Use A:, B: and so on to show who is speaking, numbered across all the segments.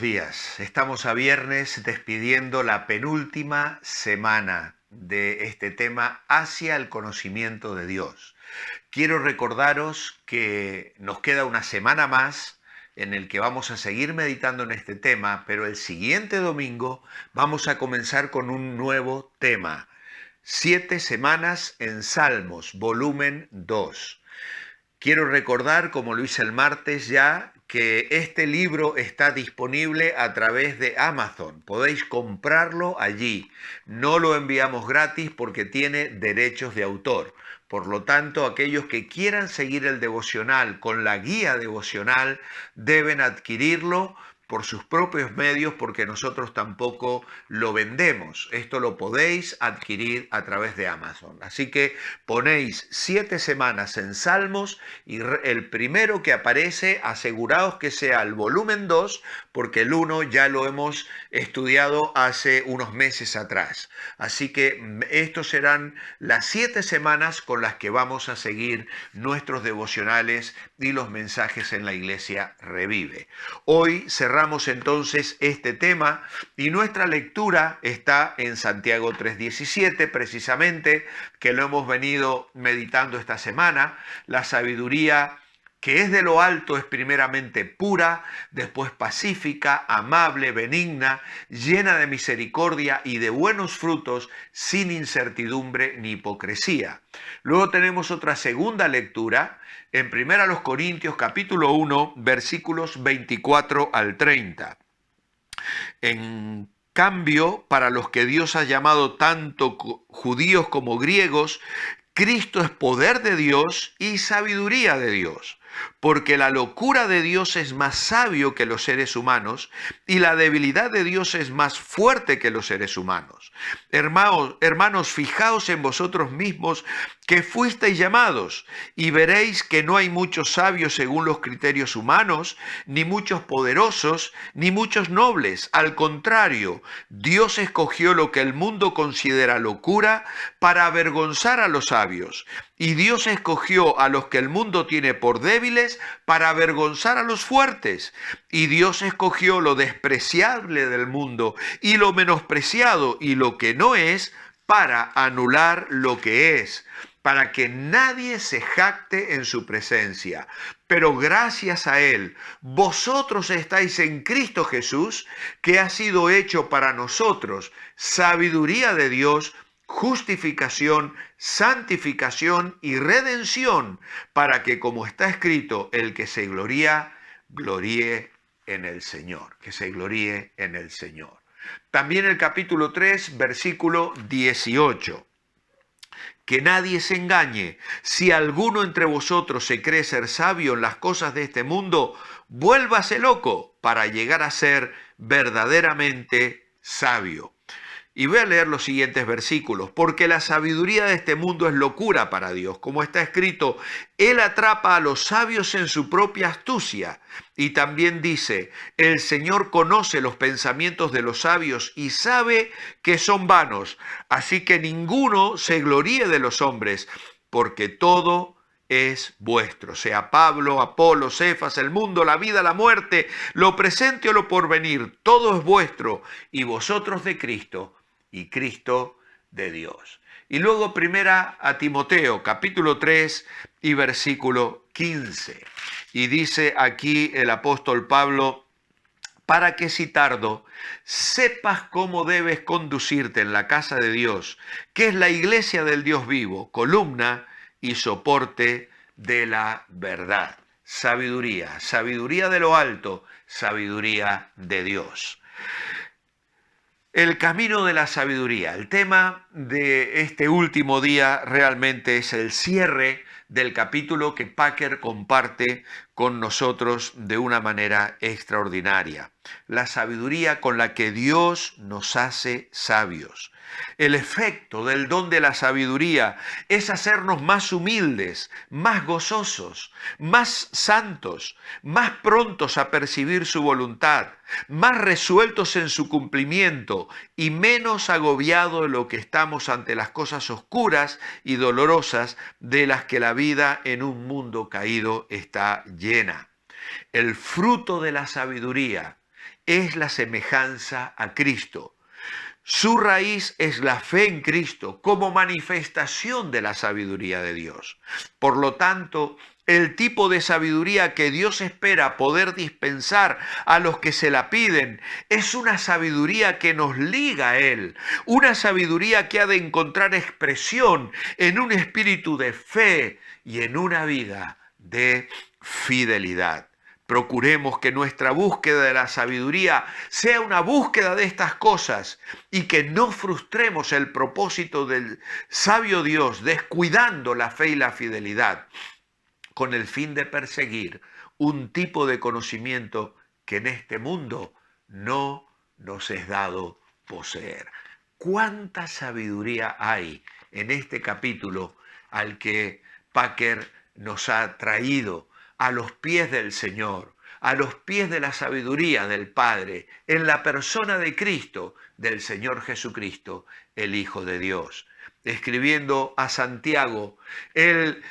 A: días. Estamos a viernes despidiendo la penúltima semana de este tema hacia el conocimiento de Dios. Quiero recordaros que nos queda una semana más en el que vamos a seguir meditando en este tema, pero el siguiente domingo vamos a comenzar con un nuevo tema. 7 semanas en Salmos, volumen 2. Quiero recordar, como lo hice el martes ya, que este libro está disponible a través de Amazon. Podéis comprarlo allí. No lo enviamos gratis porque tiene derechos de autor. Por lo tanto, aquellos que quieran seguir el devocional con la guía devocional deben adquirirlo por sus propios medios, porque nosotros tampoco lo vendemos. Esto lo podéis adquirir a través de Amazon. Así que ponéis 7 semanas en Salmos y el primero que aparece, aseguraos que sea el volumen 2, porque el 1 ya lo hemos estudiado hace unos meses atrás. Así que estos serán las 7 semanas con las que vamos a seguir nuestros devocionales y los mensajes en la Iglesia Revive. Hoy cerramos entonces este tema y nuestra lectura está en Santiago 3:17, precisamente, que lo hemos venido meditando esta semana. La sabiduría que es de lo alto es primeramente pura, después pacífica, amable, benigna, llena de misericordia y de buenos frutos, sin incertidumbre ni hipocresía. Luego tenemos otra segunda lectura en 1 Corintios capítulo 1, versículos 24 al 30. En cambio, para los que Dios ha llamado tanto judíos como griegos, Cristo es poder de Dios y sabiduría de Dios, porque la locura de Dios es más sabio que los seres humanos y la debilidad de Dios es más fuerte que los seres humanos. Hermanos, fijaos en vosotros mismos que fuisteis llamados y veréis que no hay muchos sabios según los criterios humanos, ni muchos poderosos, ni muchos nobles. Al contrario, Dios escogió lo que el mundo considera locura para avergonzar a los sabios. Y Dios escogió a los que el mundo tiene por débiles para avergonzar a los fuertes. Y Dios escogió lo despreciable del mundo y lo menospreciado y lo que no es para anular lo que es, para que nadie se jacte en su presencia. Pero gracias a Él, vosotros estáis en Cristo Jesús, que ha sido hecho para nosotros sabiduría de Dios, justificación, santificación y redención, para que, como está escrito, el que se gloría, gloríe en el Señor, que se gloríe en el Señor. También el capítulo 3, versículo 18. Que nadie se engañe. Si alguno entre vosotros se cree ser sabio en las cosas de este mundo, vuélvase loco para llegar a ser verdaderamente sabio. Y voy a leer los siguientes versículos. Porque la sabiduría de este mundo es locura para Dios. Como está escrito, Él atrapa a los sabios en su propia astucia. Y también dice, el Señor conoce los pensamientos de los sabios y sabe que son vanos. Así que ninguno se gloríe de los hombres, porque todo es vuestro, sea Pablo, Apolo, Cefas, el mundo, la vida, la muerte, lo presente o lo porvenir, todo es vuestro, y vosotros de Cristo, y Cristo de Dios. Y luego primera a Timoteo, capítulo 3 y versículo 15. Y dice aquí el apóstol Pablo, para que si tardo, sepas cómo debes conducirte en la casa de Dios, que es la iglesia del Dios vivo, columna y soporte de la verdad. Sabiduría, sabiduría de lo alto, sabiduría de Dios. El camino de la sabiduría. El tema de este último día realmente es el cierre del capítulo que Packer comparte con nosotros de una manera extraordinaria. La sabiduría con la que Dios nos hace sabios. El efecto del don de la sabiduría es hacernos más humildes, más gozosos, más santos, más prontos a percibir su voluntad, más resueltos en su cumplimiento y menos agobiados de lo que estamos ante las cosas oscuras y dolorosas de las que la vida en un mundo caído está llena. El fruto de la sabiduría es la semejanza a Cristo. Su raíz es la fe en Cristo como manifestación de la sabiduría de Dios. Por lo tanto, el tipo de sabiduría que Dios espera poder dispensar a los que se la piden es una sabiduría que nos liga a Él, una sabiduría que ha de encontrar expresión en un espíritu de fe y en una vida de fidelidad. Procuremos que nuestra búsqueda de la sabiduría sea una búsqueda de estas cosas y que no frustremos el propósito del sabio Dios descuidando la fe y la fidelidad con el fin de perseguir un tipo de conocimiento que en este mundo no nos es dado poseer. ¿Cuánta sabiduría hay en este capítulo al que Packer nos ha traído a los pies del Señor, a los pies de la sabiduría del Padre, en la persona de Cristo, del Señor Jesucristo, el Hijo de Dios? Escribiendo a Santiago, él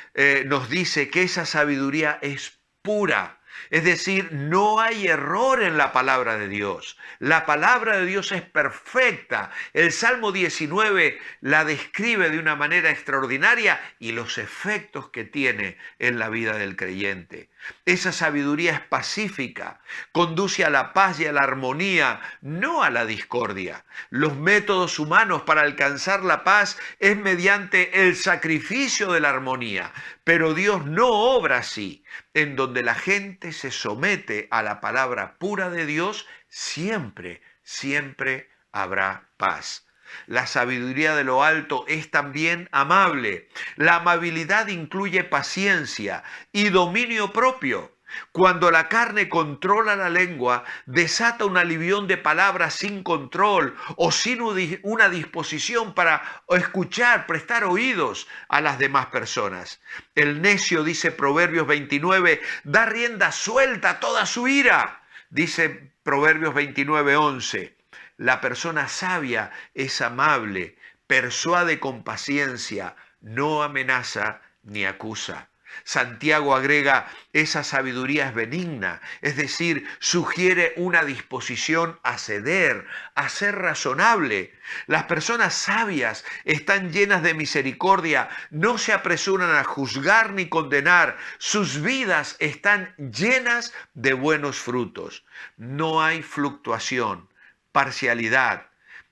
A: nos dice que esa sabiduría es pura. Es decir, no hay error en la palabra de Dios. La palabra de Dios es perfecta. El Salmo 19 la describe de una manera extraordinaria y los efectos que tiene en la vida del creyente. Esa sabiduría es pacífica, conduce a la paz y a la armonía, no a la discordia. Los métodos humanos para alcanzar la paz es mediante el sacrificio de la armonía, pero Dios no obra así. En donde la gente se somete a la palabra pura de Dios, siempre, siempre habrá paz. La sabiduría de lo alto es también amable. La amabilidad incluye paciencia y dominio propio. Cuando la carne controla la lengua, desata un alivión de palabras sin control o sin una disposición para escuchar, prestar oídos a las demás personas. El necio, dice Proverbios 29, da rienda suelta a toda su ira. Dice Proverbios 29:11. La persona sabia es amable, persuade con paciencia, no amenaza ni acusa. Santiago agrega, esa sabiduría es benigna, es decir, sugiere una disposición a ceder, a ser razonable. Las personas sabias están llenas de misericordia, no se apresuran a juzgar ni condenar, sus vidas están llenas de buenos frutos. No hay fluctuación, parcialidad,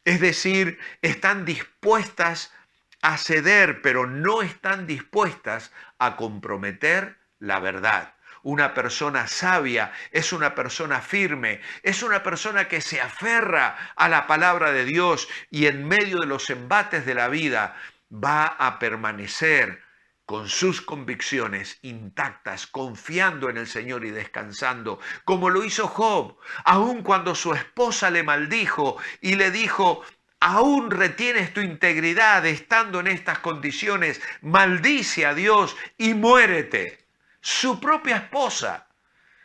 A: es decir, están dispuestas a ceder, pero no están dispuestas a comprometer la verdad. Una persona sabia es una persona firme, es una persona que se aferra a la palabra de Dios y en medio de los embates de la vida va a permanecer con sus convicciones intactas, confiando en el Señor y descansando, como lo hizo Job, aun cuando su esposa le maldijo y le dijo: aún retienes tu integridad estando en estas condiciones, maldice a Dios y muérete. Su propia esposa.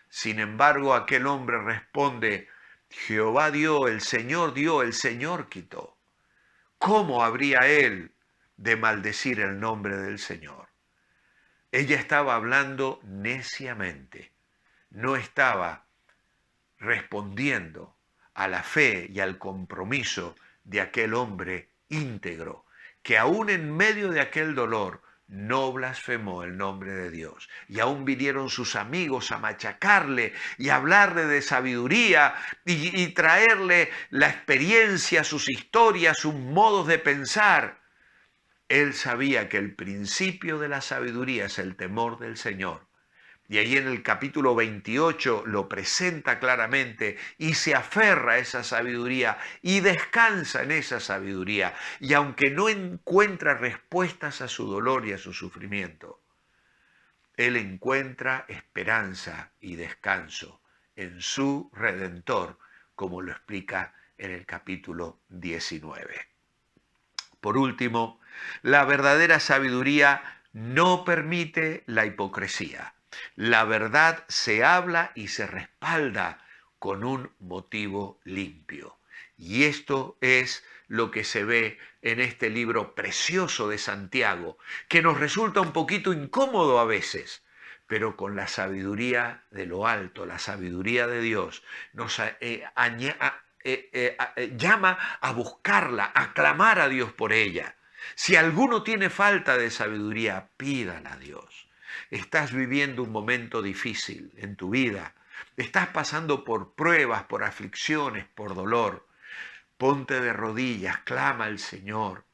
A: Sin embargo, aquel hombre responde: Jehová dio, el Señor quitó. ¿Cómo habría él de maldecir el nombre del Señor? Ella estaba hablando neciamente, no estaba respondiendo a la fe y al compromiso de aquel hombre íntegro, que aún en medio de aquel dolor no blasfemó el nombre de Dios. Y aún vinieron sus amigos a machacarle y hablarle de sabiduría y traerle la experiencia, sus historias, sus modos de pensar. Él sabía que el principio de la sabiduría es el temor del Señor. Y ahí en el capítulo 28 lo presenta claramente y se aferra a esa sabiduría y descansa en esa sabiduría. Y aunque no encuentra respuestas a su dolor y a su sufrimiento, él encuentra esperanza y descanso en su Redentor, como lo explica en el capítulo 19. Por último, la verdadera sabiduría no permite la hipocresía. La verdad se habla y se respalda con un motivo limpio. Y esto es lo que se ve en este libro precioso de Santiago, que nos resulta un poquito incómodo a veces, pero con la sabiduría de lo alto, la sabiduría de Dios, nos llama a buscarla, a clamar a Dios por ella. Si alguno tiene falta de sabiduría, pídala a Dios. Estás viviendo un momento difícil en tu vida, estás pasando por pruebas, por aflicciones, por dolor. Ponte de rodillas, clama al Señor.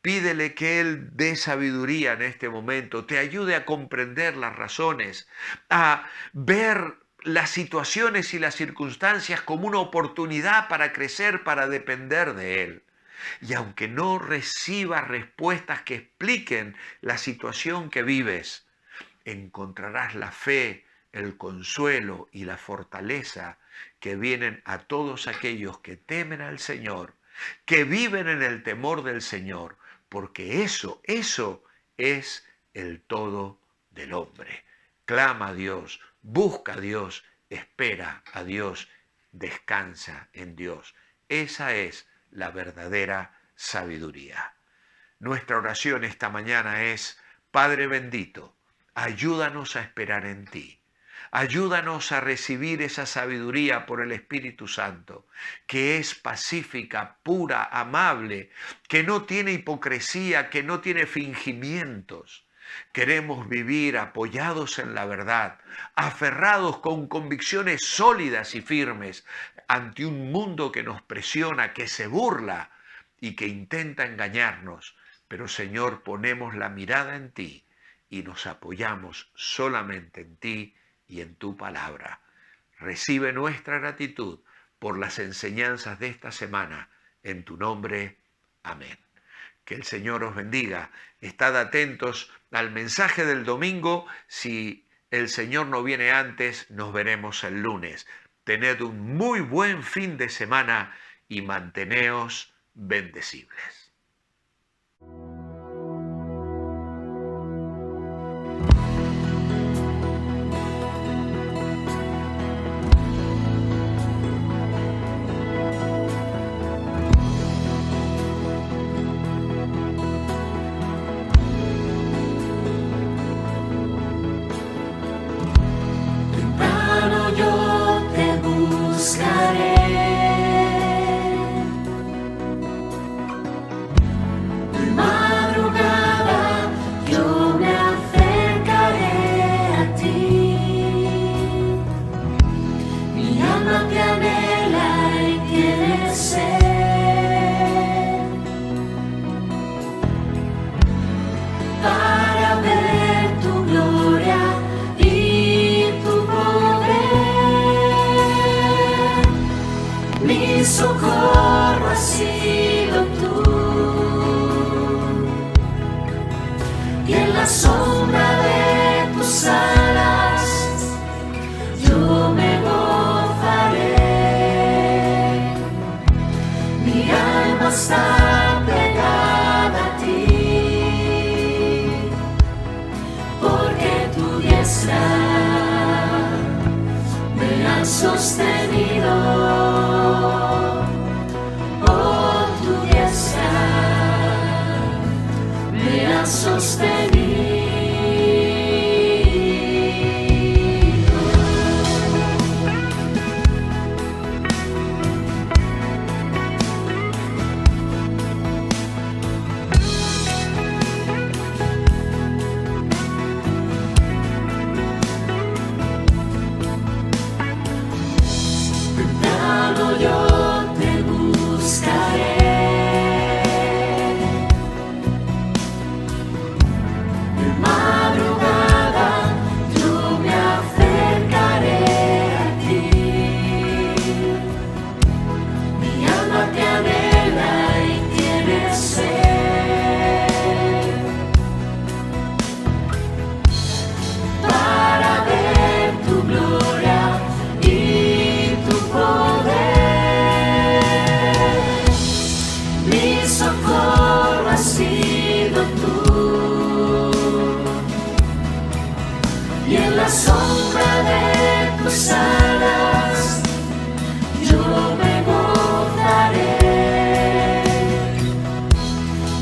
A: Pídele que Él dé sabiduría en este momento, te ayude a comprender las razones, a ver las situaciones y las circunstancias como una oportunidad para crecer, para depender de Él. Y aunque no recibas respuestas que expliquen la situación que vives, encontrarás la fe, el consuelo y la fortaleza que vienen a todos aquellos que temen al Señor, que viven en el temor del Señor, porque eso es el todo del hombre. Clama a Dios, busca a Dios, espera a Dios, descansa en Dios. Esa es la verdadera sabiduría. Nuestra oración esta mañana es: Padre bendito, ayúdanos a esperar en ti. Ayúdanos a recibir esa sabiduría por el Espíritu Santo, que es pacífica, pura, amable, que no tiene hipocresía, que no tiene fingimientos. Queremos vivir apoyados en la verdad, aferrados con convicciones sólidas y firmes ante un mundo que nos presiona, que se burla y que intenta engañarnos. Pero, Señor, ponemos la mirada en ti y nos apoyamos solamente en ti y en tu palabra. Recibe nuestra gratitud por las enseñanzas de esta semana. En tu nombre, amén. Que el Señor os bendiga. Estad atentos al mensaje del domingo. Si el Señor no viene antes, nos veremos el lunes. Tened un muy buen fin de semana y manteneos bendecibles.
B: Socorro has sido tú, y en la sombra de tus alas yo me gozaré. Mi alma está pegada a ti, porque tu diestra me ha sostenido. Sostenido. Temprano yo te buscaré. Socorro has sido tú, y en la sombra de tus alas yo me gozaré.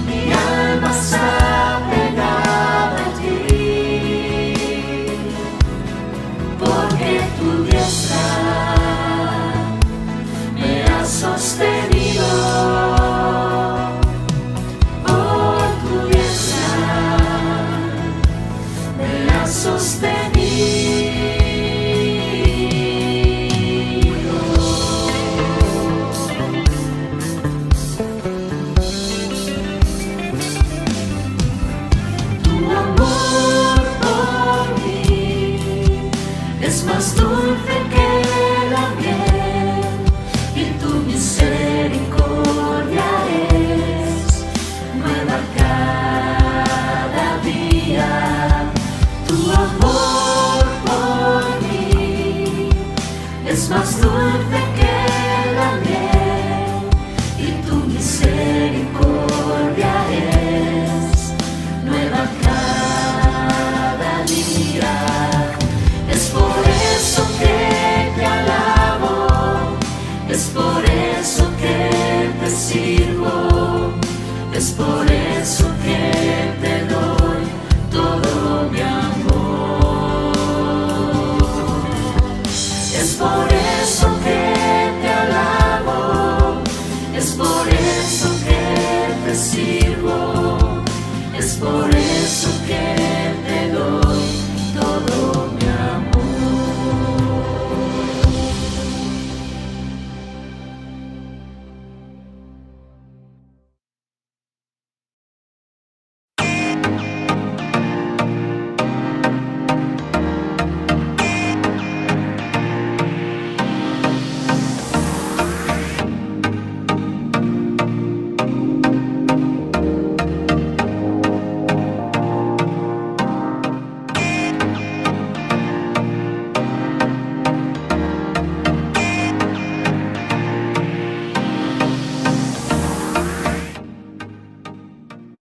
B: Mi alma está pegada a ti, sostenido. Tu amor por mí es más dulce que la miel y tu misericordia es nueva cada día. Tu amor por mí es más dulce